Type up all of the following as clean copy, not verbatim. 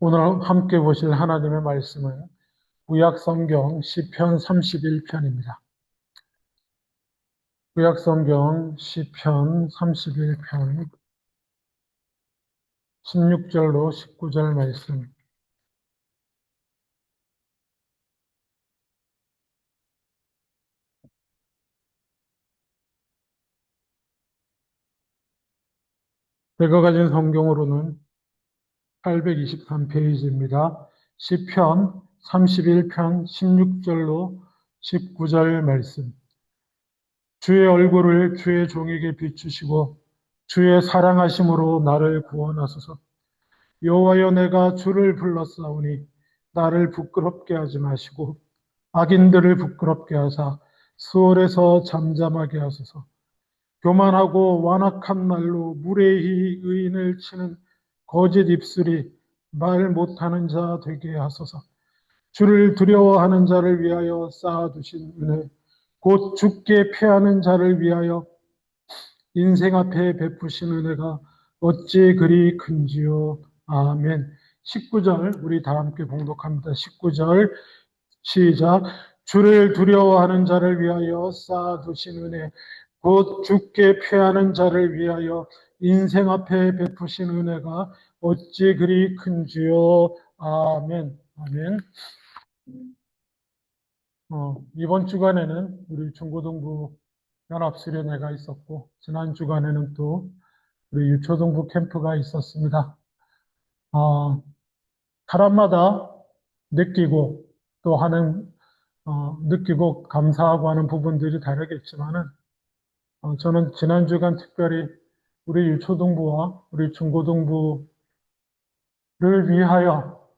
오늘 함께 보실 하나님의 말씀은 구약성경 시편 31편입니다. 구약성경 시편 31편 16절로 19절 말씀. 제가 가진 성경으로는 823페이지입니다. 시편 31편 16절로 19절 말씀. 주의 얼굴을 주의 종에게 비추시고 주의 사랑하심으로 나를 구원하소서. 여호와여, 내가 주를 불렀사오니 나를 부끄럽게 하지 마시고 악인들을 부끄럽게 하사 수월에서 잠잠하게 하소서. 교만하고 완악한 말로 무례히 의인을 치는 거짓 입술이 말 못하는 자 되게 하소서. 주를 두려워하는 자를 위하여 쌓아두신 은혜, 곧 죽게 패하는 자를 위하여 인생 앞에 베푸신 은혜가 어찌 그리 큰지요. 아멘. 19절 우리 다 함께 봉독합니다. 19절 시작. 주를 두려워하는 자를 위하여 쌓아두신 은혜, 곧 죽게 패하는 자를 위하여 인생 앞에 베푸신 은혜가 어찌 그리 큰지요. 아멘. 아멘. 이번 주간에는 우리 중고등부 연합수련회가 있었고, 지난 주간에는 또 우리 유초등부 캠프가 있었습니다. 사람마다 느끼고 또 느끼고 감사하고 하는 부분들이 다르겠지만은, 저는 지난 주간 특별히 우리 유초등부와 우리 중고등부를 위하여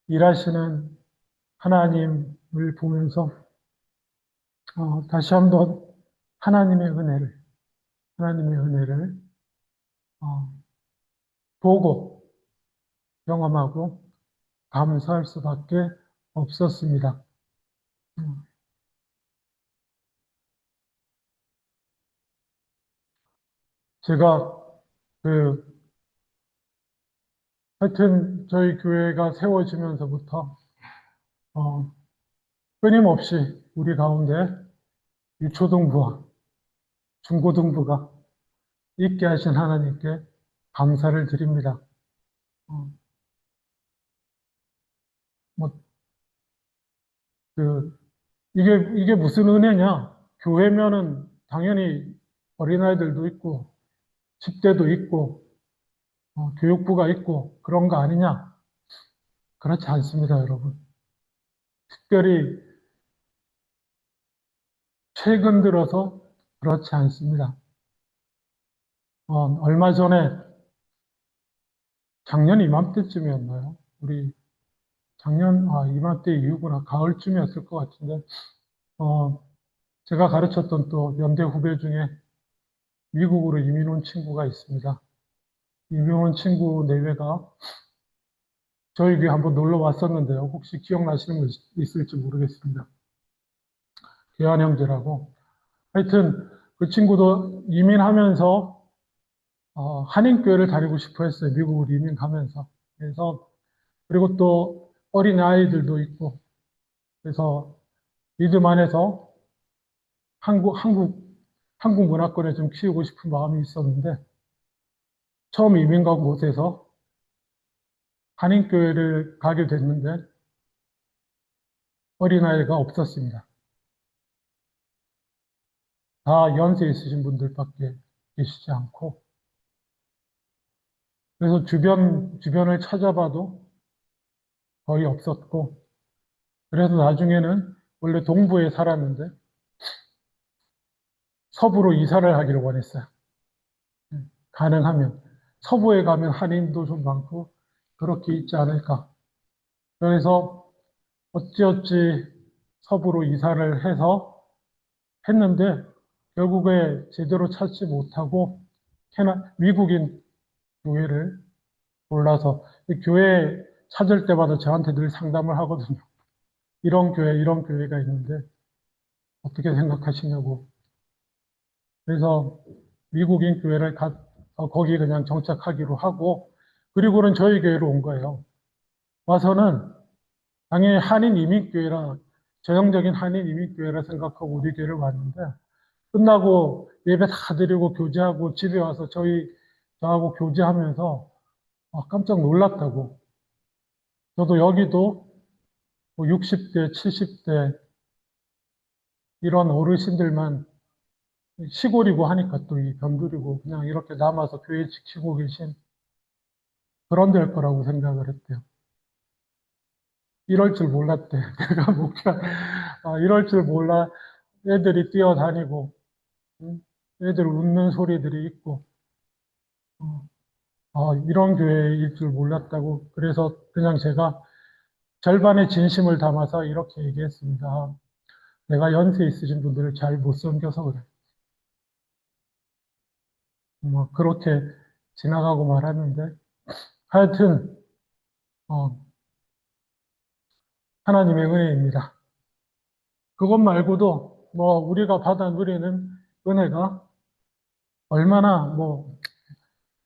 일하시는 하나님을 보면서, 다시 한번 하나님의 은혜를, 어, 보고 경험하고 감사할 수밖에 없었습니다. 제가 그 하여튼 저희 교회가 세워지면서부터 어, 끊임없이 우리 가운데 유초등부와 중고등부가 있게 하신 하나님께 감사를 드립니다. 어, 뭐, 그, 이게 무슨 은혜냐? 교회면은 당연히 어린아이들도 있고, 10대도 있고, 교육부가 있고, 그런 거 아니냐? 그렇지 않습니다, 여러분. 특별히 최근 들어서 그렇지 않습니다. 얼마 전에 작년 이맘때쯤이었나요? 작년, 이맘때 이후구나. 가을쯤이었을 것 같은데, 어, 제가 가르쳤던 또 연대 후배 중에 미국으로 이민 온 친구가 있습니다. 이민 온 친구 내외가 저희 교회 한번 놀러 왔었는데요. 혹시 기억나시는 분 있을지 모르겠습니다. 대한 형제라고. 하여튼 그 친구도 이민하면서 한인교회를 다니고 싶어 했어요. 미국으로 이민 가면서. 그래서 그리고 또 어린 아이들도 있고 그래서 믿음 안에서 한국, 한국, 한국 문화권에 좀 키우고 싶은 마음이 있었는데 처음 이민 간 곳에서 한인교회를 가게 됐는데 어린아이가 없었습니다. 다 연세 있으신 분들밖에 계시지 않고 그래서 주변을 찾아봐도 거의 없었고 그래서 나중에는 원래 동부에 살았는데 서부로 이사를 하기를 원했어요. 가능하면. 서부에 가면 한인도 좀 많고 그렇게 있지 않을까. 그래서 어찌어찌 서부로 이사를 해서 했는데 결국에 제대로 찾지 못하고 미국인 교회를 골라서 교회 찾을 때마다 저한테 늘 상담을 하거든요. 이런 교회가 있는데 어떻게 생각하시냐고. 그래서 미국인 교회를 거기 그냥 정착하기로 하고 그리고는 저희 교회로 온 거예요. 와서는 당연히 한인 이민교회라, 전형적인 한인 이민교회라 생각하고 우리 교회를 왔는데, 끝나고 예배 다 드리고 교제하고 집에 와서 저하고 교제하면서 깜짝 놀랐다고. 저도 여기도 뭐 60대, 70대 이런 어르신들만 시골이고 하니까 또 이 변두리고 그냥 이렇게 남아서 교회 지키고 계신 그런 데일 거라고 생각을 했대요. 이럴 줄 몰랐대. 내가 목사, 이럴 줄 몰라. 애들이 뛰어다니고, 애들 웃는 소리들이 있고, 이런 교회일 줄 몰랐다고. 그래서 그냥 제가 절반의 진심을 담아서 이렇게 얘기했습니다. 내가 연세 있으신 분들을 잘 못 섬겨서 그래. 뭐, 그렇게 지나가고 말았는데, 하여튼, 어, 하나님의 은혜입니다. 그것 말고도, 뭐, 우리가 받아 누리는 은혜가 얼마나,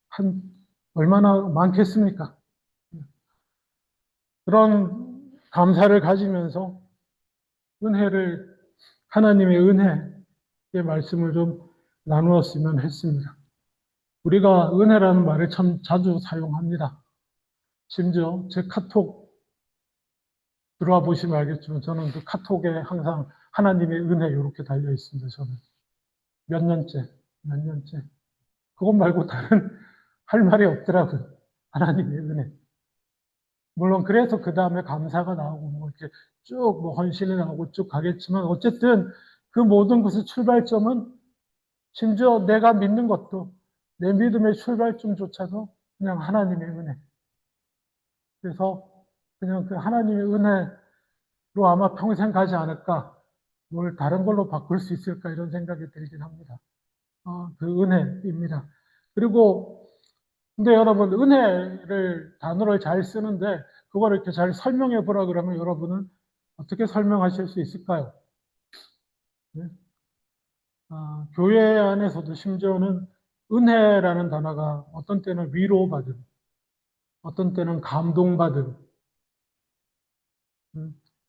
한, 얼마나 많겠습니까? 그런 감사를 가지면서 은혜를, 하나님의 은혜의 말씀을 좀 나누었으면 했습니다. 우리가 은혜라는 말을 참 자주 사용합니다. 심지어 제 카톡 들어와 보시면 알겠지만 저는 그 카톡에 항상 하나님의 은혜 이렇게 달려 있습니다. 저는 몇 년째. 그것 말고 다른 할 말이 없더라고요. 하나님의 은혜. 물론 그래서 그 다음에 감사가 나오고 뭐 이렇게 쭉 뭐 헌신이 나오고 쭉 가겠지만 어쨌든 그 모든 것의 출발점은 심지어 내가 믿는 것도 내 믿음의 출발점조차도 그냥 하나님의 은혜. 그래서 그냥 그 하나님의 은혜로 아마 평생 가지 않을까, 뭘 다른 걸로 바꿀 수 있을까 이런 생각이 들긴 합니다. 그 은혜입니다. 그리고 근데 여러분 은혜를 단어를 잘 쓰는데 그걸 이렇게 잘 설명해 보라 그러면 여러분은 어떻게 설명하실 수 있을까요? 네? 교회 안에서도 심지어는 은혜라는 단어가 어떤 때는 위로받은, 어떤 때는 감동받은,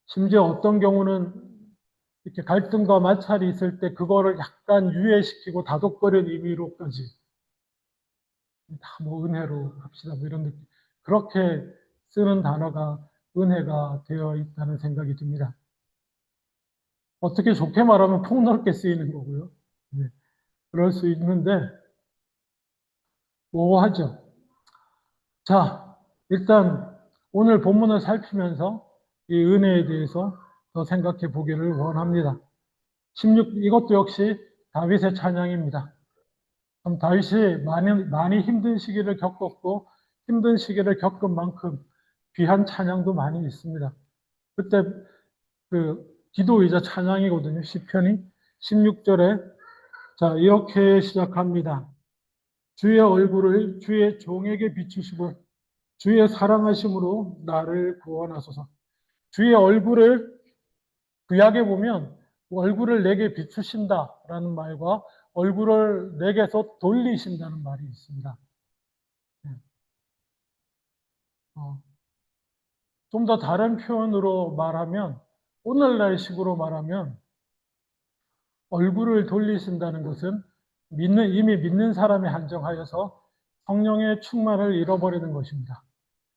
심지어 어떤 경우는 이렇게 갈등과 마찰이 있을 때 그거를 약간 유예시키고 다독거리는 의미로까지 다 뭐 은혜로 합시다 뭐 이런 느낌. 그렇게 쓰는 단어가 은혜가 되어 있다는 생각이 듭니다. 어떻게 좋게 말하면 폭넓게 쓰이는 거고요. 네, 그럴 수 있는데 모호하죠. 자, 일단 오늘 본문을 살피면서 이 은혜에 대해서 더 생각해 보기를 원합니다. 이것도 역시 다윗의 찬양입니다. 그럼 다윗이 많이 힘든 시기를 겪었고 힘든 시기를 겪은 만큼 귀한 찬양도 많이 있습니다. 그때 그 기도이자 찬양이거든요. 시편이 16절에 자 이렇게 시작합니다. 주의 얼굴을 주의 종에게 비추시고 주의 사랑하심으로 나를 구원하소서. 주의 얼굴을 구약에 보면 얼굴을 내게 비추신다라는 말과 얼굴을 내게서 돌리신다는 말이 있습니다. 좀 더 다른 표현으로 말하면 오늘날식으로 말하면 얼굴을 돌리신다는 것은 이미 믿는 사람에 한정하여서 성령의 충만을 잃어버리는 것입니다.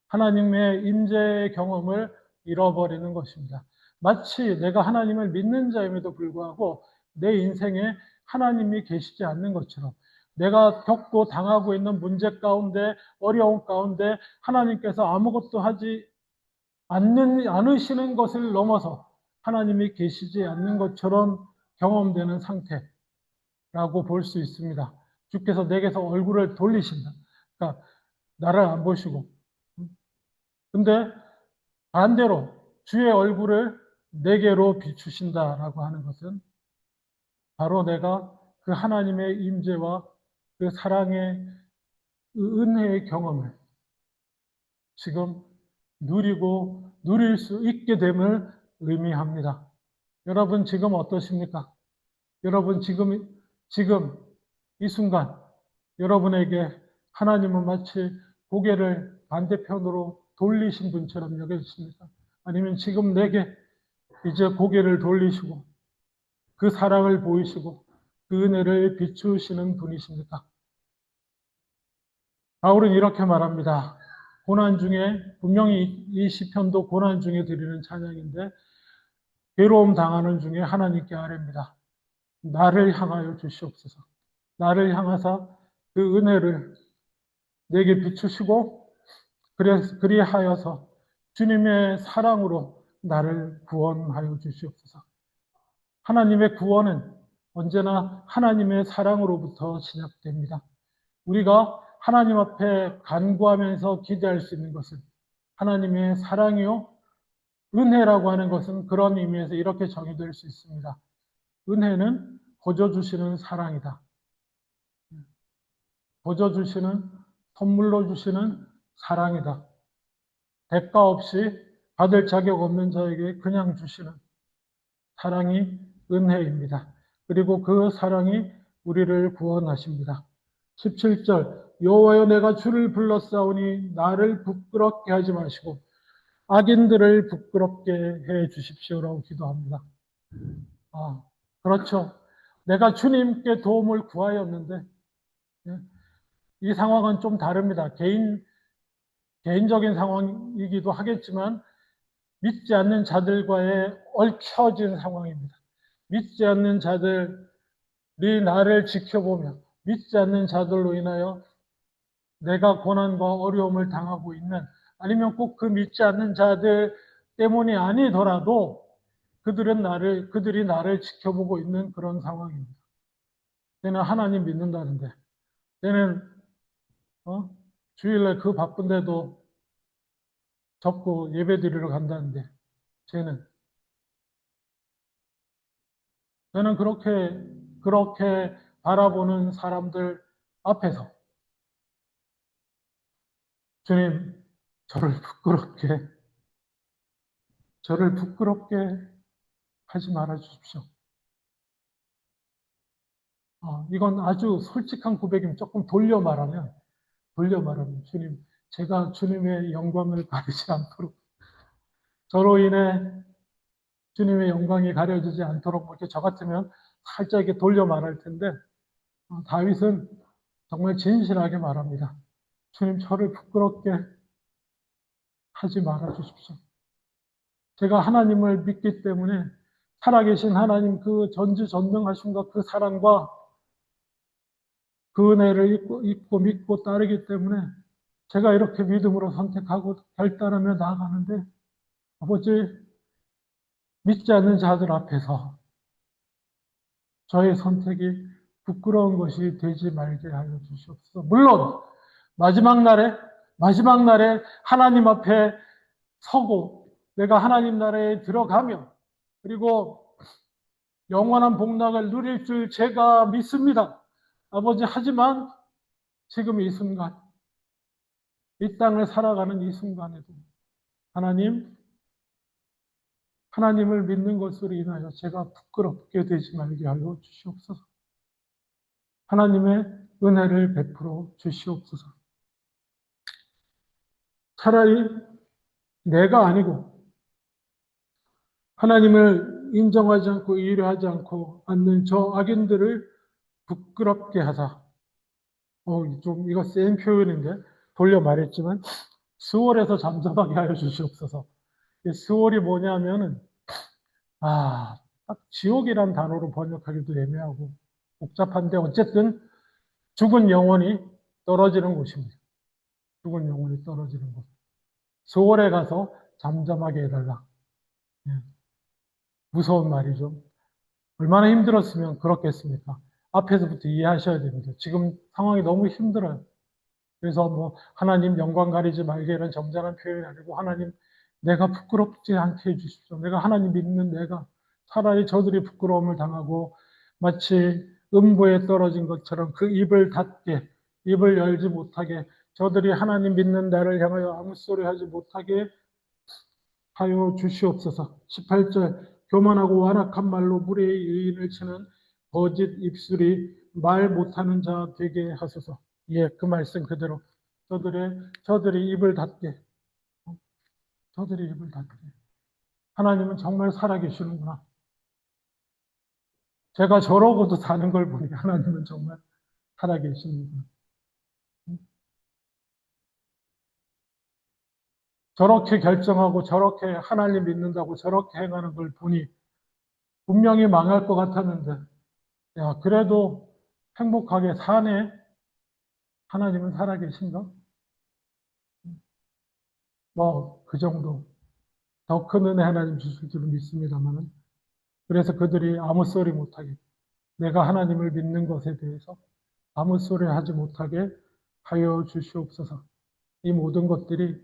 하나님의 임재의 경험을 잃어버리는 것입니다. 마치 내가 하나님을 믿는 자임에도 불구하고 내 인생에 하나님이 계시지 않는 것처럼 내가 겪고 당하고 있는 문제 가운데 어려움 가운데 하나님께서 아무것도 하지 않으시는 것을 넘어서 하나님이 계시지 않는 것처럼 경험되는 상태라고 볼 수 있습니다. 주께서 내게서 얼굴을 돌리신다. 그러니까 나를 안 보시고. 근데 반대로 주의 얼굴을 내게로 비추신다라고 하는 것은 바로 내가 그 하나님의 임재와 그 사랑의 그 은혜의 경험을 지금 누릴 수 있게 됨을 의미합니다. 여러분 지금 어떠십니까? 여러분 지금 이 순간 여러분에게 하나님은 마치 고개를 반대편으로 돌리신 분처럼 여겨지십니까? 아니면 지금 내게 이제 고개를 돌리시고 그 사랑을 보이시고 그 은혜를 비추시는 분이십니까? 바울은 이렇게 말합니다. 고난 중에, 분명히 이 시편도 고난 중에 드리는 찬양인데, 괴로움 당하는 중에 하나님께 아뢰입니다. 나를 향하여 주시옵소서. 나를 향하사 그 은혜를 내게 비추시고, 그리하여서 주님의 사랑으로 나를 구원하여 주시옵소서. 하나님의 구원은 언제나 하나님의 사랑으로부터 시작됩니다. 우리가 하나님 앞에 간구하면서 기대할 수 있는 것은 하나님의 사랑이요. 은혜라고 하는 것은 그런 의미에서 이렇게 정의될 수 있습니다. 은혜는 거저 주시는 사랑이다. 거저 주시는, 선물로 주시는 사랑이다. 대가 없이 받을 자격 없는 자에게 그냥 주시는 사랑이 은혜입니다. 그리고 그 사랑이 우리를 구원하십니다. 17절 여호와여 내가 주를 불렀사오니 나를 부끄럽게 하지 마시고 악인들을 부끄럽게 해 주십시오라고 기도합니다. 그렇죠. 내가 주님께 도움을 구하였는데 이 상황은 좀 다릅니다. 개인적인 상황이기도 하겠지만 믿지 않는 자들과의 얽혀진 상황입니다. 믿지 않는 자들이 나를 지켜보며 믿지 않는 자들로 인하여 내가 고난과 어려움을 당하고 있는, 아니면 꼭 그 믿지 않는 자들 때문이 아니더라도 그들이 나를 지켜보고 있는 그런 상황입니다. 내는 하나님 믿는다는데, 내는 주일날 그 바쁜데도 접고 예배 드리러 간다는데, 저는 그렇게 바라보는 사람들 앞에서 주님, 저를 부끄럽게 하지 말아 주십시오. 이건 아주 솔직한 고백이면 조금 돌려 말하면, 주님, 제가 주님의 영광을 가리지 않도록, 저로 인해 주님의 영광이 가려지지 않도록, 이렇게 저 같으면 살짝 이렇게 돌려 말할 텐데, 다윗은 정말 진실하게 말합니다. 주님, 저를 부끄럽게 하지 말아 주십시오. 제가 하나님을 믿기 때문에 살아계신 하나님 그 전지전능하심과 그 사랑과 그 은혜를 잊고 믿고 따르기 때문에 제가 이렇게 믿음으로 선택하고 결단하며 나아가는데, 아버지, 믿지 않는 자들 앞에서 저의 선택이 부끄러운 것이 되지 말게 하여 주시옵소서. 물론 마지막 날에 하나님 앞에 서고 내가 하나님 나라에 들어가며 그리고 영원한 복락을 누릴 줄 제가 믿습니다. 아버지, 하지만 지금 이 순간, 이 땅을 살아가는 이 순간에도 하나님을 믿는 것으로 인하여 제가 부끄럽게 되지 말게 하여 주시옵소서. 하나님의 은혜를 베풀어 주시옵소서. 차라리 내가 아니고 하나님을 인정하지 않고 의뢰하지 않고 않는 저 악인들을 부끄럽게 하사, 좀 이거 센 표현인데 돌려 말했지만 수월에서 잠잠하게 하여 주시옵소서. 수월이 뭐냐면은 딱 지옥이란 단어로 번역하기도 애매하고 복잡한데 어쨌든 죽은 영혼이 떨어지는 곳입니다. 죽은 영혼이 떨어지는 곳. 수월에 가서 잠잠하게 해달라. 무서운 말이죠. 얼마나 힘들었으면 그렇겠습니까? 앞에서부터 이해하셔야 됩니다. 지금 상황이 너무 힘들어요. 그래서 하나님 영광 가리지 말게 이런 점잖은 표현이 아니고, 하나님 내가 부끄럽지 않게 해주십시오. 내가 하나님 믿는 내가 차라리 저들이 부끄러움을 당하고 마치 음부에 떨어진 것처럼 그 입을 열지 못하게, 저들이 하나님 믿는 나를 향하여 아무 소리 하지 못하게 하여 주시옵소서. 18절 교만하고 완악한 말로 무리의 의인을 치는 거짓 입술이 말 못하는 자 되게 하소서. 그 말씀 그대로 저들이 입을 닫게. 저들이 입을 닫게. 하나님은 정말 살아계시는구나. 제가 저러고도 사는 걸 보니 하나님은 정말 살아계시는구나. 저렇게 결정하고 저렇게 하나님 믿는다고 저렇게 행하는 걸 보니 분명히 망할 것 같았는데, 야, 그래도 행복하게 사네? 하나님은 살아계신가? 뭐, 그 정도. 더 큰 은혜 하나님 주실 줄은 믿습니다만은. 그래서 그들이 아무 소리 못하게, 내가 하나님을 믿는 것에 대해서 아무 소리 하지 못하게 하여 주시옵소서. 이 모든 것들이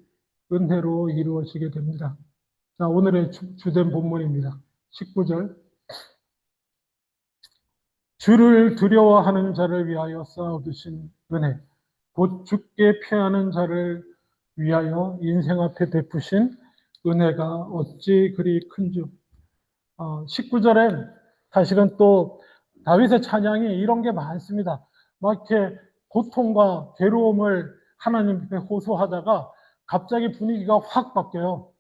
은혜로 이루어지게 됩니다. 자, 오늘의 주된 본문입니다. 19절. 주를 두려워하는 자를 위하여 쌓아두신 은혜, 곧 죽게 피하는 자를 위하여 인생 앞에 베푸신 은혜가 어찌 그리 큰주. 19절엔 사실은 또 다윗의 찬양이 이런 게 많습니다. 막 이렇게 고통과 괴로움을 하나님께 호소하다가 갑자기 분위기가 확 바뀌어요.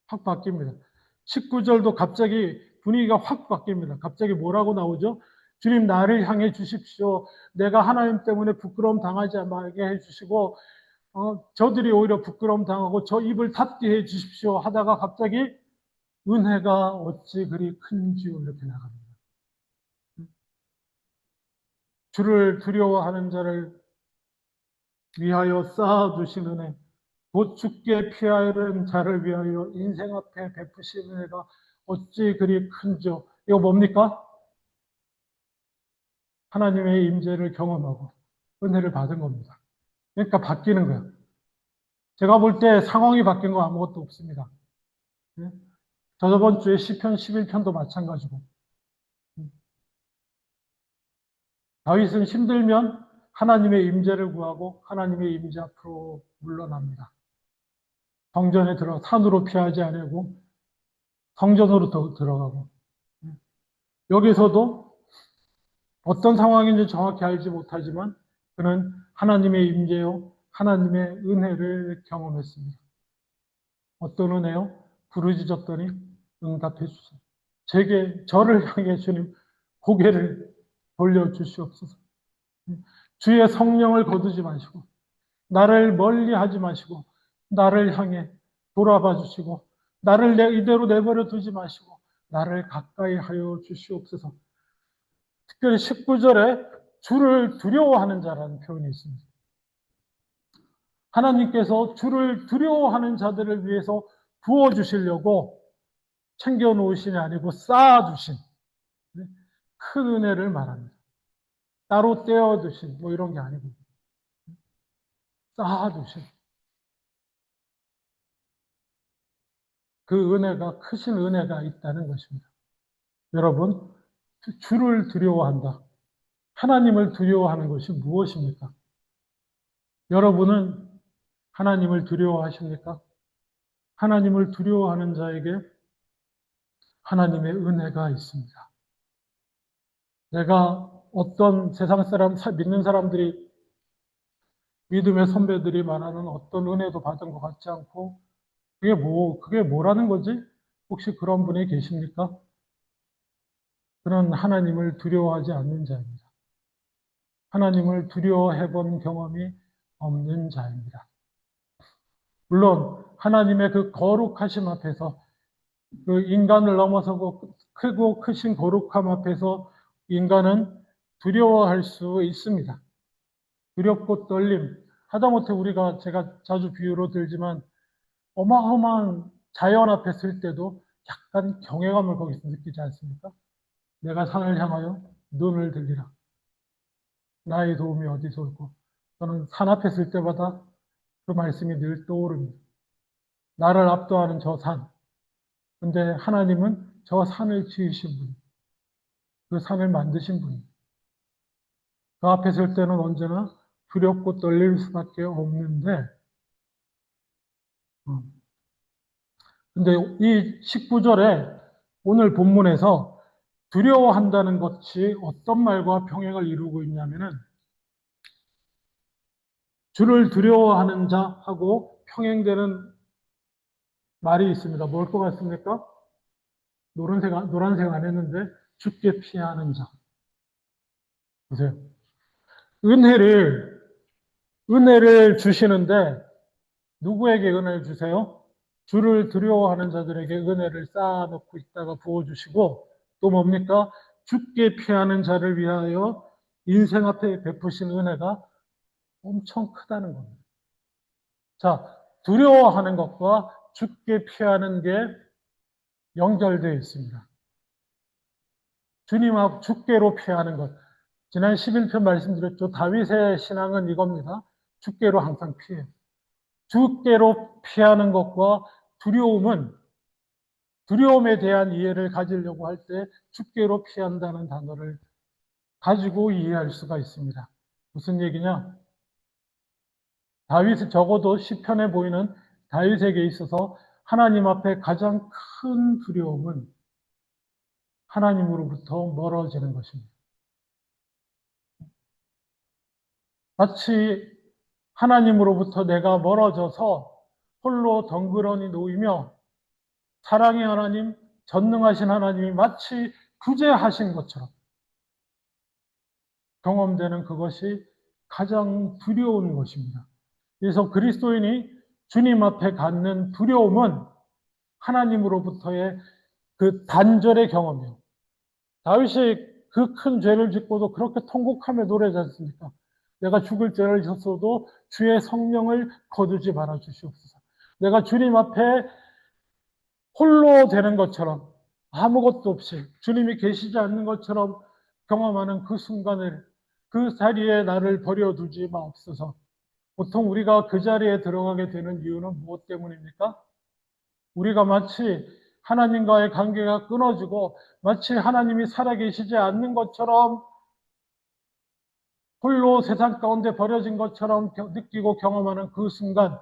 확 바뀝니다. 19절도 갑자기 분위기가 확 바뀝니다. 갑자기 뭐라고 나오죠? 주님 나를 향해 주십시오. 내가 하나님 때문에 부끄러움 당하지 말게 해주시고 저들이 오히려 부끄러움 당하고 저 입을 닫게 해 주십시오 하다가 갑자기 은혜가 어찌 그리 큰지요 이렇게 나갑니다. 주를 두려워하는 자를 위하여 쌓아두신 은혜, 곧 죽게 피하는 자를 위하여 인생 앞에 베푸신 은혜가 어찌 그리 큰지요. 이거 뭡니까? 하나님의 임재를 경험하고 은혜를 받은 겁니다. 그러니까 바뀌는 거예요. 제가 볼 때 상황이 바뀐 거 아무것도 없습니다. 네? 저번 주에 시편 11편도 마찬가지고 다윗은 힘들면 하나님의 임재를 구하고 하나님의 임재 앞으로 물러납니다. 성전에 들어 산으로 피하지 않고 성전으로 들어가고 여기서도 어떤 상황인지 정확히 알지 못하지만 그는 하나님의 임재요 하나님의 은혜를 경험했습니다. 어떤 은혜요? 부르짖었더니 응답해 주세요. 저를 향해 주님 고개를 돌려주시옵소서. 주의 성령을 거두지 마시고 나를 멀리 하지 마시고 나를 향해 돌아봐 주시고 나를 이대로 내버려 두지 마시고 나를 가까이 하여 주시옵소서. 특별히 19절에 주를 두려워하는 자라는 표현이 있습니다. 하나님께서 주를 두려워하는 자들을 위해서 부어주시려고 챙겨놓으신이 아니고 쌓아두신 큰 은혜를 말합니다. 따로 떼어두신 뭐 이런 게 아니고 쌓아두신 그 은혜가 크신 은혜가 있다는 것입니다. 여러분 주를 두려워한다. 하나님을 두려워하는 것이 무엇입니까? 여러분은 하나님을 두려워하십니까? 하나님을 두려워하는 자에게 하나님의 은혜가 있습니다. 내가 어떤 세상 사람, 믿는 사람들이, 믿음의 선배들이 말하는 어떤 은혜도 받은 것 같지 않고, 그게 뭐라는 거지? 혹시 그런 분이 계십니까? 그는 하나님을 두려워하지 않는 자입니다. 하나님을 두려워해 본 경험이 없는 자입니다. 물론, 하나님의 그 거룩하심 앞에서, 그 인간을 넘어서고 크고 크신 거룩함 앞에서 인간은 두려워할 수 있습니다. 두렵고 떨림. 하다못해 제가 자주 비유로 들지만 어마어마한 자연 앞에 설 때도 약간 경외감을 거기서 느끼지 않습니까? 내가 산을 향하여 눈을 들리라. 나의 도움이 어디서 올고. 저는 산 앞에 설 때마다 그 말씀이 늘 떠오릅니다. 나를 압도하는 저 산. 근데 하나님은 저 산을 지으신 분. 그 산을 만드신 분. 그 앞에 설 때는 언제나 두렵고 떨릴 수밖에 없는데, 근데 이 19절에 오늘 본문에서 두려워한다는 것이 어떤 말과 평행을 이루고 있냐면은 주를 두려워하는 자하고 평행되는 말이 있습니다. 뭘 것 같습니까? 노란색 안 했는데 주께 피하는 자. 보세요. 은혜를 주시는데 누구에게 은혜를 주세요? 주를 두려워하는 자들에게 은혜를 쌓아놓고 있다가 부어주시고 또 뭡니까? 주께 피하는 자를 위하여 인생 앞에 베푸신 은혜가 엄청 크다는 겁니다. 자, 두려워하는 것과 주께 피하는 게 연결되어 있습니다. 주님 앞 주께로 피하는 것. 지난 11편 말씀드렸죠. 다윗의 신앙은 이겁니다. 주께로 항상 피해요. 주께로 피하는 것과 두려움에 대한 이해를 가지려고 할 때 주께로 피한다는 단어를 가지고 이해할 수가 있습니다. 무슨 얘기냐? 다윗이 적어도 시편에 보이는 다윗에게 있어서 하나님 앞에 가장 큰 두려움은 하나님으로부터 멀어지는 것입니다. 마치 하나님으로부터 내가 멀어져서 홀로 덩그러니 놓이며 사랑의 하나님, 전능하신 하나님이 마치 구제하신 것처럼 경험되는 그것이 가장 두려운 것입니다. 그래서 그리스도인이 주님 앞에 갖는 두려움은 하나님으로부터의 그 단절의 경험이에요. 다윗이 그 큰 죄를 짓고도 그렇게 통곡하며 노래하지 않습니까? 내가 죽을 죄를 졌어도 주의 성령을 거두지 말아 주시옵소서. 내가 주님 앞에 홀로 되는 것처럼 아무것도 없이 주님이 계시지 않는 것처럼 경험하는 그 순간을 그 자리에 나를 버려두지 마옵소서. 보통 우리가 그 자리에 들어가게 되는 이유는 무엇 때문입니까? 우리가 마치 하나님과의 관계가 끊어지고 마치 하나님이 살아계시지 않는 것처럼 홀로 세상 가운데 버려진 것처럼 느끼고 경험하는 그 순간은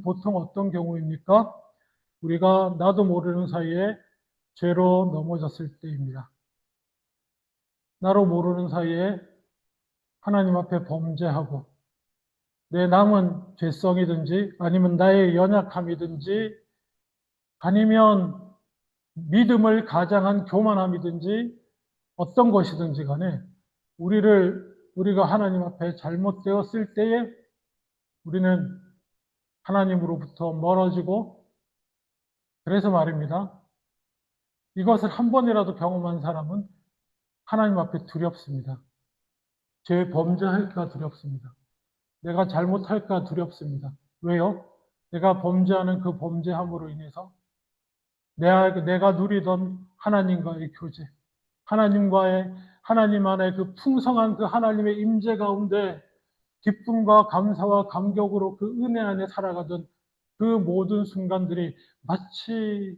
보통 어떤 경우입니까? 우리가 나도 모르는 사이에 죄로 넘어졌을 때입니다. 나로 모르는 사이에 하나님 앞에 범죄하고 내 남은 죄성이든지 아니면 나의 연약함이든지 아니면 믿음을 가장한 교만함이든지 어떤 것이든지 간에 우리가 하나님 앞에 잘못되었을 때에 우리는 하나님으로부터 멀어지고 그래서 말입니다. 이것을 한 번이라도 경험한 사람은 하나님 앞에 두렵습니다. 죄 범죄할까 두렵습니다. 내가 잘못할까 두렵습니다. 왜요? 내가 범죄하는 그 범죄함으로 인해서 내가 누리던 하나님과의 교제, 하나님 안에 그 풍성한 그 하나님의 임재 가운데 기쁨과 감사와 감격으로 그 은혜 안에 살아가던 그 모든 순간들이 마치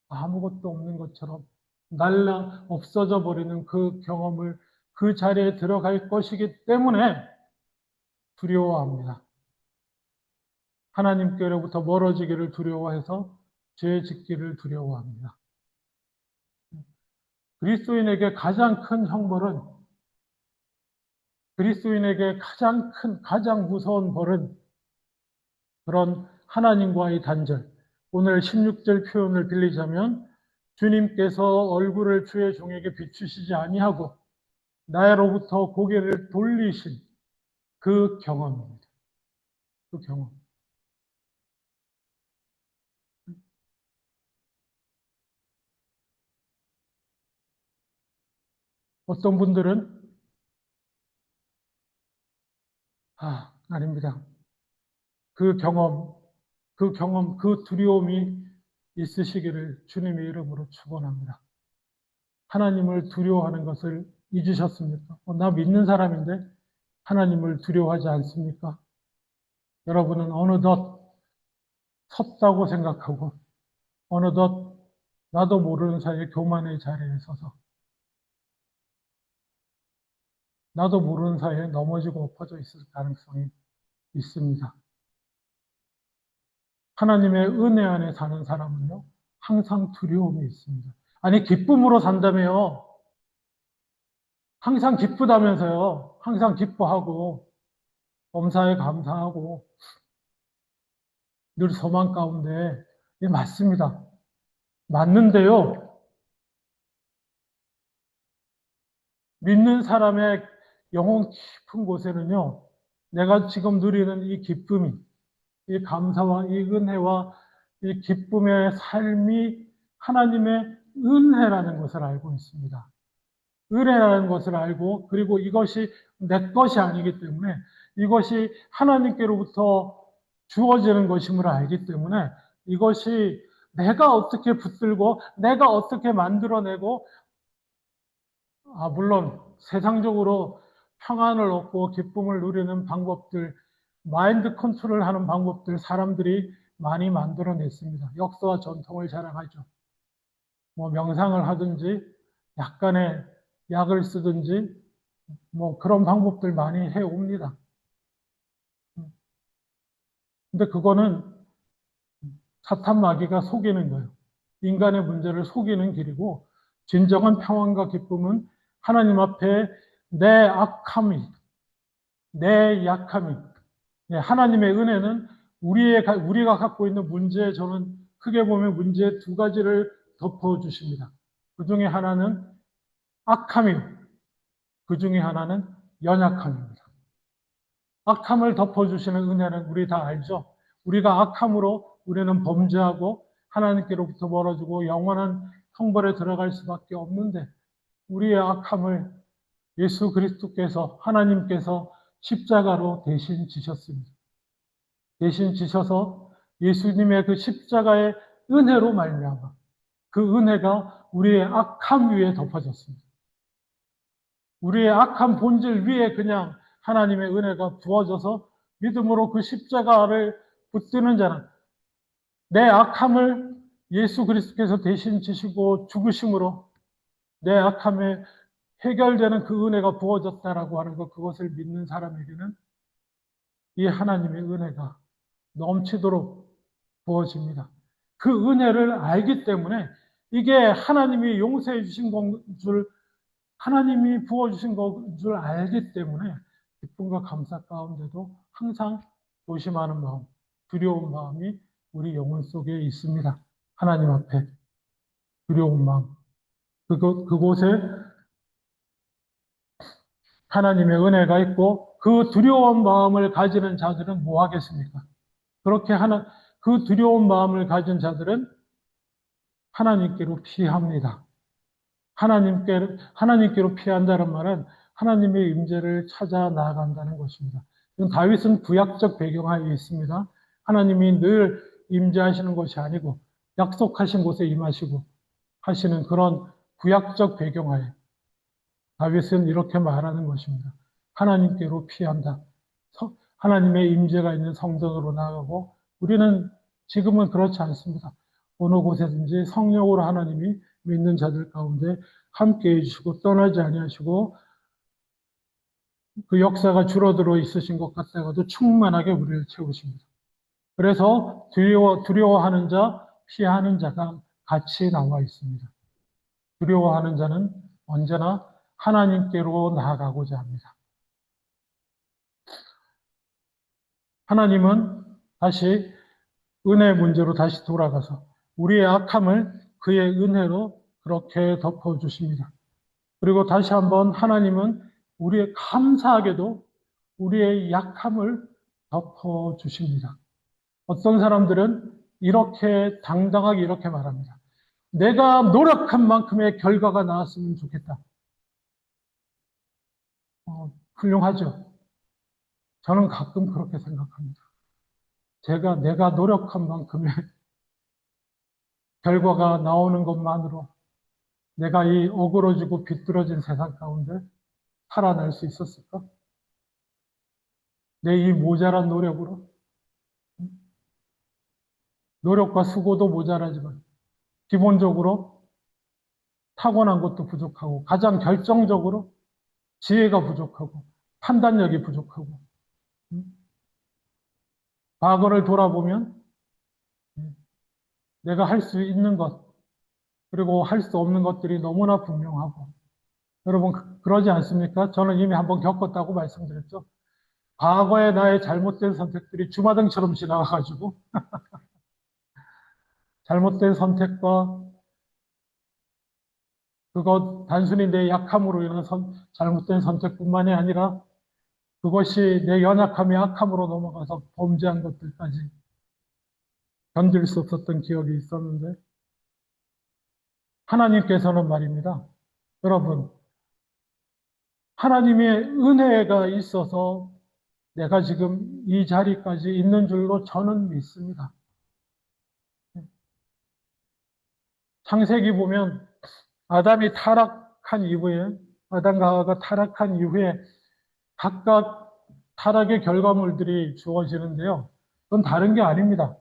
아무것도 없는 것처럼 날라 없어져 버리는 그 경험을 그 자리에 들어갈 것이기 때문에 두려워합니다. 하나님께로부터 멀어지기를 두려워해서 죄 짓기를 두려워합니다. 그리스도인에게 가장 큰 형벌은 그리스도인에게 가장 무서운 벌은 그런 하나님과의 단절. 오늘 16절 표현을 빌리자면 주님께서 얼굴을 주의 종에게 비추시지 아니하고 나로부터 고개를 돌리신 그 경험입니다. 그 경험. 어떤 분들은 아닙니다. 그 경험, 그 두려움이 있으시기를 주님의 이름으로 축원합니다. 하나님을 두려워하는 것을 잊으셨습니까? 나 믿는 사람인데 하나님을 두려워하지 않습니까? 여러분은 어느덧 섰다고 생각하고 어느덧 나도 모르는 사이에 교만의 자리에 서서 나도 모르는 사이에 넘어지고 엎어져 있을 가능성이 있습니다. 하나님의 은혜 안에 사는 사람은요, 항상 두려움이 있습니다. 아니, 기쁨으로 산다며요. 항상 기쁘다면서요. 항상 기뻐하고. 범사에 감사하고 늘 소망 가운데, 예, 맞습니다. 맞는데요. 믿는 사람의 영혼 깊은 곳에는요, 내가 지금 누리는 이 기쁨이, 이 감사와 이 은혜와 이 기쁨의 삶이 하나님의 은혜라는 것을 알고 있습니다. 은혜라는 것을 알고, 그리고 이것이 내 것이 아니기 때문에, 이것이 하나님께로부터 주어지는 것임을 알기 때문에, 이것이 내가 어떻게 붙들고 내가 어떻게 만들어내고, 물론 세상적으로 평안을 얻고 기쁨을 누리는 방법들, 마인드 컨트롤 하는 방법들 사람들이 많이 만들어냈습니다. 역사와 전통을 자랑하죠. 뭐 명상을 하든지 약간의 약을 쓰든지 뭐 그런 방법들 많이 해옵니다. 근데 그거는 사탄 마귀가 속이는 거예요. 인간의 문제를 속이는 길이고, 진정한 평안과 기쁨은 하나님 앞에 내 악함이, 내 약함이, 하나님의 은혜는 우리가 갖고 있는 문제에, 저는 크게 보면 문제 두 가지를 덮어주십니다. 그 중에 하나는 악함이고, 그 중에 하나는 연약함입니다. 악함을 덮어주시는 은혜는 우리 다 알죠? 우리가 악함으로 우리는 범죄하고 하나님께로부터 멀어지고 영원한 형벌에 들어갈 수밖에 없는데, 우리의 악함을 예수 그리스도께서, 하나님께서 십자가로 대신 지셨습니다. 대신 지셔서 예수님의 그 십자가의 은혜로 말미암아 그 은혜가 우리의 악함 위에 덮어졌습니다. 우리의 악한 본질 위에 그냥 하나님의 은혜가 부어져서 믿음으로 그 십자가를 붙드는 자는, 내 악함을 예수 그리스도께서 대신 지시고 죽으심으로 내 악함에 해결되는 그 은혜가 부어졌다라고 하는 것, 그것을 믿는 사람에게는 이 하나님의 은혜가 넘치도록 부어집니다. 그 은혜를 알기 때문에 이게 하나님이 용서해 주신 줄, 하나님이 부어주신 것 줄 알기 때문에 기쁨과 감사 가운데도 항상 조심하는 마음, 두려운 마음이 우리 영혼 속에 있습니다. 하나님 앞에 두려운 마음. 그곳에 하나님의 은혜가 있고, 그 두려운 마음을 가지는 자들은 뭐 하겠습니까? 그렇게 그 두려운 마음을 가진 자들은 하나님께로 피합니다. 하나님께로 피한다는 말은 하나님의 임재를 찾아 나아간다는 것입니다. 다윗은 구약적 배경하에 있습니다. 하나님이 늘 임재하시는 것이 아니고 약속하신 곳에 임하시고 하시는 그런 구약적 배경하에 다윗은 이렇게 말하는 것입니다. 하나님께로 피한다. 하나님의 임재가 있는 성전으로 나아가고, 우리는 지금은 그렇지 않습니다. 어느 곳에든지 성령으로 하나님이 믿는 자들 가운데 함께 해주시고 떠나지 아니하시고, 그 역사가 줄어들어 있으신 것 같다가도 충만하게 우리를 채우십니다. 그래서 두려워하는 자, 피하는 자가 같이 나와 있습니다. 두려워하는 자는 언제나 하나님께로 나아가고자 합니다. 하나님은 다시 은혜 문제로 다시 돌아가서 우리의 악함을 그의 은혜로 그렇게 덮어주십니다. 그리고 다시 한번 하나님은 우리의 감사하게도 우리의 약함을 덮어주십니다. 어떤 사람들은 이렇게 당당하게 이렇게 말합니다. 내가 노력한 만큼의 결과가 나왔으면 좋겠다. 훌륭하죠. 저는 가끔 그렇게 생각합니다. 내가 노력한 만큼의 결과가 나오는 것만으로 내가 이 어그러지고 비뚤어진 세상 가운데 살아날 수 있었을까? 내 이 모자란 노력으로? 노력과 수고도 모자라지만 기본적으로 타고난 것도 부족하고, 가장 결정적으로 지혜가 부족하고 판단력이 부족하고, 과거를 돌아보면 내가 할 수 있는 것, 그리고 할 수 없는 것들이 너무나 분명하고, 여러분 그러지 않습니까? 저는 이미 한번 겪었다고 말씀드렸죠. 과거의 나의 잘못된 선택들이 주마등처럼 지나가가지고 잘못된 선택과 그것 단순히 내 약함으로 인한 잘못된 선택뿐만이 아니라 그것이 내 연약함이 악함으로 넘어가서 범죄한 것들까지 견딜 수 없었던 기억이 있었는데 하나님께서는 말입니다. 여러분, 하나님의 은혜가 있어서 내가 지금 이 자리까지 있는 줄로 저는 믿습니다. 창세기 보면 아담이 타락한 이후에, 아담과 하와가 타락한 이후에 각각 타락의 결과물들이 주어지는데요. 그건 다른 게 아닙니다.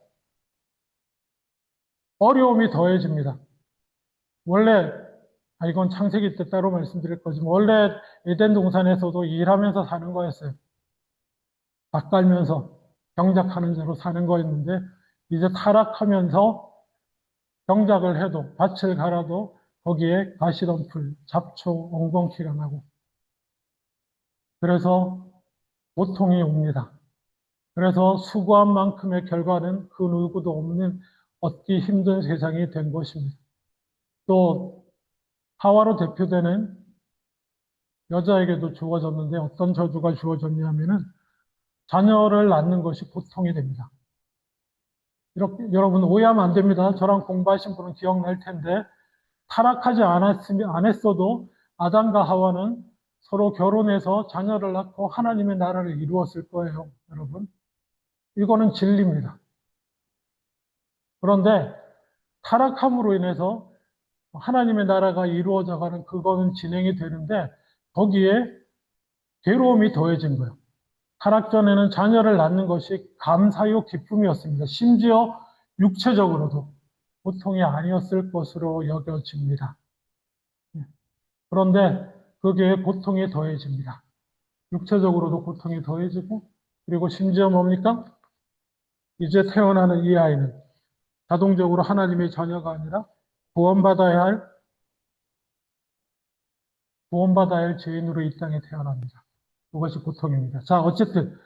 어려움이 더해집니다. 원래, 이건 창세기 때 따로 말씀드릴 거지만, 원래 에덴 동산에서도 일하면서 사는 거였어요. 밭 갈면서 경작하는 자로 사는 거였는데, 이제 타락하면서 경작을 해도, 밭을 갈아도 거기에 가시덤불, 잡초, 엉겅퀴가 나고, 그래서 고통이 옵니다. 그래서 수고한 만큼의 결과는 그 누구도 없는 얻기 힘든 세상이 된 것입니다. 또 하와로 대표되는 여자에게도 주어졌는데 어떤 저주가 주어졌냐면은 자녀를 낳는 것이 고통이 됩니다. 이렇게 여러분 오해하면 안 됩니다. 저랑 공부하신 분은 기억날 텐데 타락하지 않았어도 아담과 하와는 서로 결혼해서 자녀를 낳고 하나님의 나라를 이루었을 거예요, 여러분. 이거는 진리입니다. 그런데 타락함으로 인해서 하나님의 나라가 이루어져가는 그거는 진행이 되는데 거기에 괴로움이 더해진 거예요. 타락 전에는 자녀를 낳는 것이 감사요 기쁨이었습니다. 심지어 육체적으로도 보통이 아니었을 것으로 여겨집니다. 그런데 거기에 고통이 더해집니다. 육체적으로도 고통이 더해지고 그리고 심지어 뭡니까? 이제 태어나는 이 아이는 자동적으로 하나님의 자녀가 아니라 구원받아야 할 구원받아야 할 죄인으로 이 땅에 태어납니다. 그것이 고통입니다. 자, 어쨌든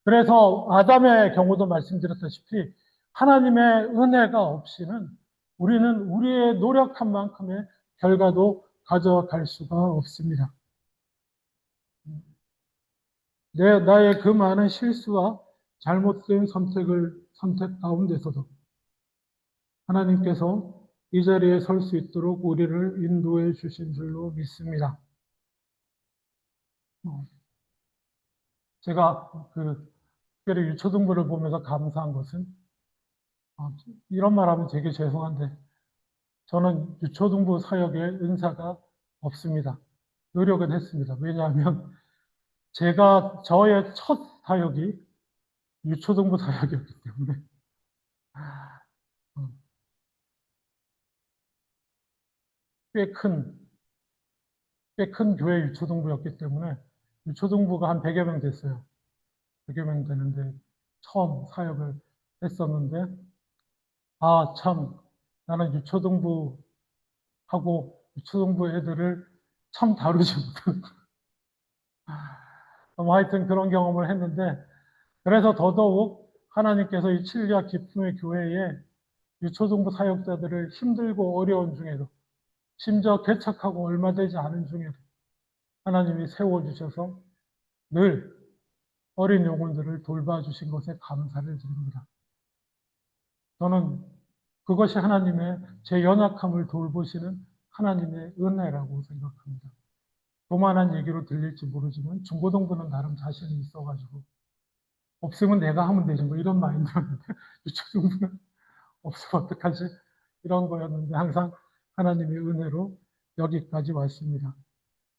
그래서 아담의 경우도 말씀드렸다시피 하나님의 은혜가 없이는 우리는 우리의 노력한 만큼의 결과도 가져갈 수가 없습니다. 나의 그 많은 실수와 잘못된 선택 가운데서도 하나님께서 이 자리에 설 수 있도록 우리를 인도해 주신 줄로 믿습니다. 제가 특별히 유초등부를 보면서 감사한 것은 이런 말하면 되게 죄송한데 저는 유초등부 사역에 은사가 없습니다. 노력은 했습니다. 왜냐하면 저의 첫 사역이 유초등부 사역이었기 때문에 어, 꽤 큰, 꽤 큰 교회 유초등부였기 때문에 유초등부가 한 100여 명 됐어요. 100여 명 되는데 처음 사역을 했었는데 참 나는 유초등부하고 유초등부 애들을 참 다루지 못하는 하여튼 그런 경험을 했는데 그래서 더더욱 하나님께서 이 진리와 기쁨의 교회에 유초등부 사역자들을 힘들고 어려운 중에도 심지어 개척하고 얼마 되지 않은 중에도 하나님이 세워주셔서 늘 어린 영혼들을 돌봐주신 것에 감사를 드립니다. 저는 그것이 하나님의 제 연약함을 돌보시는 하나님의 은혜라고 생각합니다. 교만한 얘기로 들릴지 모르지만 중고등부는 나름 자신이 있어가지고 없으면 내가 하면 되지 뭐 이런 마인드였는데 유초등부는 없으면 어떡하지? 이런 거였는데 항상 하나님의 은혜로 여기까지 왔습니다.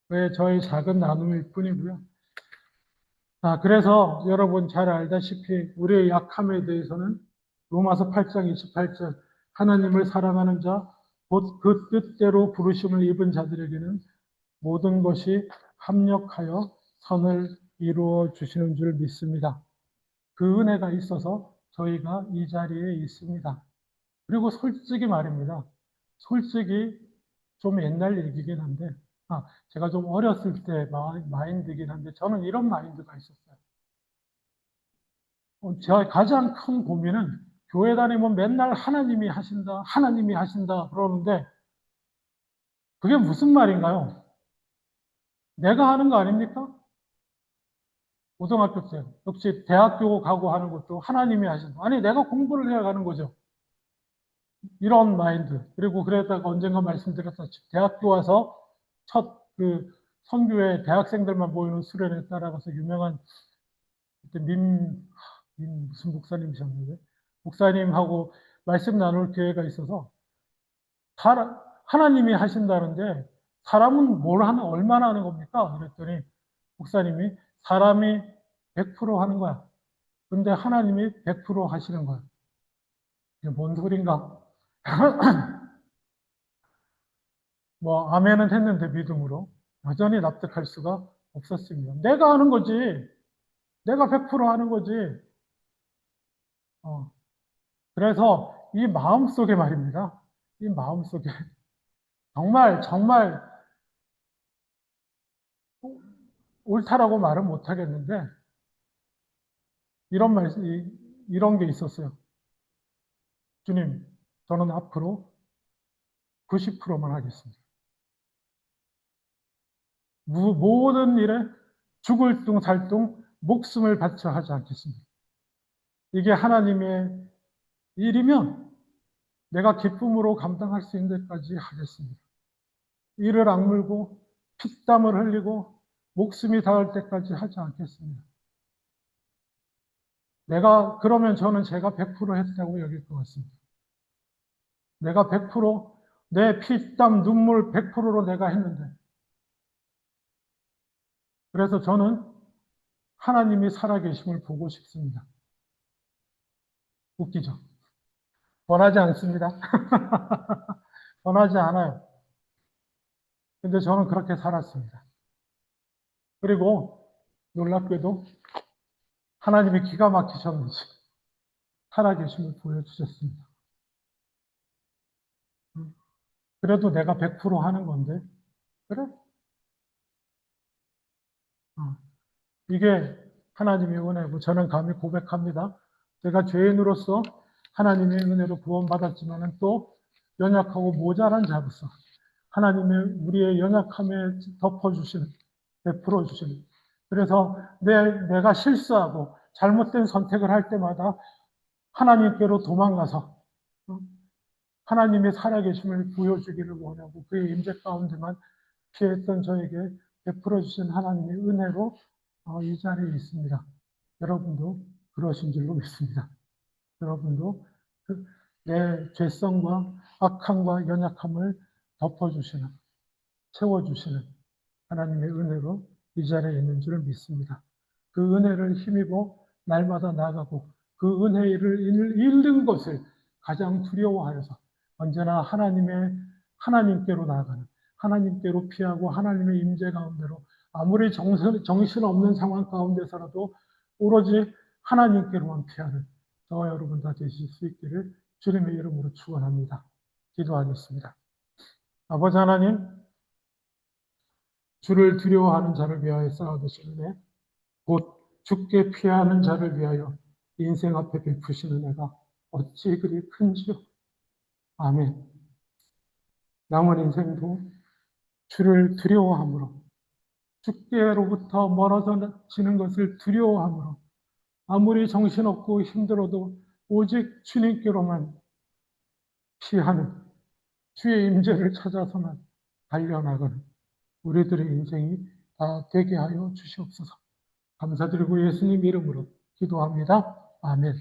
왜 저의 작은 나눔일 뿐이고요. 그래서 여러분 잘 알다시피 우리의 약함에 대해서는 로마서 8장 28절 하나님을 사랑하는 자, 곧 그 뜻대로 부르심을 입은 자들에게는 모든 것이 합력하여 선을 이루어 주시는 줄 믿습니다. 그 은혜가 있어서 저희가 이 자리에 있습니다. 그리고 솔직히 말입니다. 솔직히 좀 옛날 얘기긴 한데, 제가 좀 어렸을 때 마인드긴 한데, 저는 이런 마인드가 있었어요. 제가 가장 큰 고민은 교회 다니면 맨날 하나님이 하신다, 하나님이 하신다 그러는데 그게 무슨 말인가요? 내가 하는 거 아닙니까? 고등학교 때, 역시 대학교 가고 하는 것도 하나님이 하신다. 아니, 내가 공부를 해야 하는 거죠. 이런 마인드. 그리고 그랬다가 언젠가 말씀드렸다시피 대학교 와서 첫 그 선교회 대학생들만 모이는 수련회 따라가서 유명한 그때 무슨 목사님이셨는데 목사님하고 말씀 나눌 기회가 있어서 하나님이 하신다는데 사람은 얼마나 하는 겁니까? 그랬더니 목사님이 사람이 100% 하는 거야. 근데 하나님이 100% 하시는 거야. 이게 뭔 소린가? 뭐 아멘은 했는데 믿음으로 여전히 납득할 수가 없었습니다. 내가 하는 거지. 내가 100% 하는 거지. 어. 그래서 이 마음속에 말입니다. 이 마음속에 정말 정말 옳다라고 말은 못 하겠는데 이런 게 있었어요. 주님, 저는 앞으로 90%만 하겠습니다. 모든 일에 죽을 둥 살둥 목숨을 바쳐 하지 않겠습니다. 이게 하나님의 일이면 내가 기쁨으로 감당할 수 있는 데까지 하겠습니다. 이를 악물고 피땀을 흘리고 목숨이 닿을 때까지 하지 않겠습니다. 그러면 저는 제가 100% 했다고 여길 것 같습니다. 내가 100%내 피땀 눈물 100%로 내가 했는데 그래서 저는 하나님이 살아계심을 보고 싶습니다. 웃기죠? 원하지 않습니다. 원하지 않아요. 근데 저는 그렇게 살았습니다. 그리고 놀랍게도 하나님이 기가 막히셨는지 살아계심을 보여주셨습니다. 그래도 내가 100% 하는 건데, 그래? 이게 하나님의 은혜고, 저는 감히 고백합니다. 제가 죄인으로서 하나님의 은혜로 구원받았지만 또 연약하고 모자란 자로서 하나님의 우리의 연약함에 덮어주시는, 베풀어주시는. 그래서 내가 실수하고 잘못된 선택을 할 때마다 하나님께로 도망가서 하나님의 살아계심을 보여주기를 원하고 그의 임재 가운데만 피했던 저에게 베풀어 주신 하나님의 은혜로 이 자리에 있습니다. 여러분도 그러신 줄로 믿습니다. 여러분도 내 죄성과 악함과 연약함을 덮어주시는, 채워주시는 하나님의 은혜로 이 자리에 있는 줄을 믿습니다. 그 은혜를 힘입어 날마다 나가고 그 은혜를 잃는 것을 가장 두려워하여서 언제나 하나님께로 나아가는, 하나님께로 피하고 하나님의 임재 가운데로 아무리 정신없는 상황 가운데서라도 오로지 하나님께로만 피하는 저와 여러분 다 되실 수 있기를 주님의 이름으로 축원합니다. 기도하겠습니다. 아버지 하나님, 주를 두려워하는 자를 위하여 쌓아두시는 애, 곧 죽게 피하는 자를 위하여 인생 앞에 베푸시는 애가 어찌 그리 큰지요. 아멘. 남은 인생도 주를 두려워함으로, 죽게로부터 멀어지는 것을 두려워함으로, 아무리 정신없고 힘들어도 오직 주님께로만 피하는 주의 임재를 찾아서만 달려나가는 우리들의 인생이 다 되게 하여 주시옵소서. 감사드리고 예수님 이름으로 기도합니다. 아멘.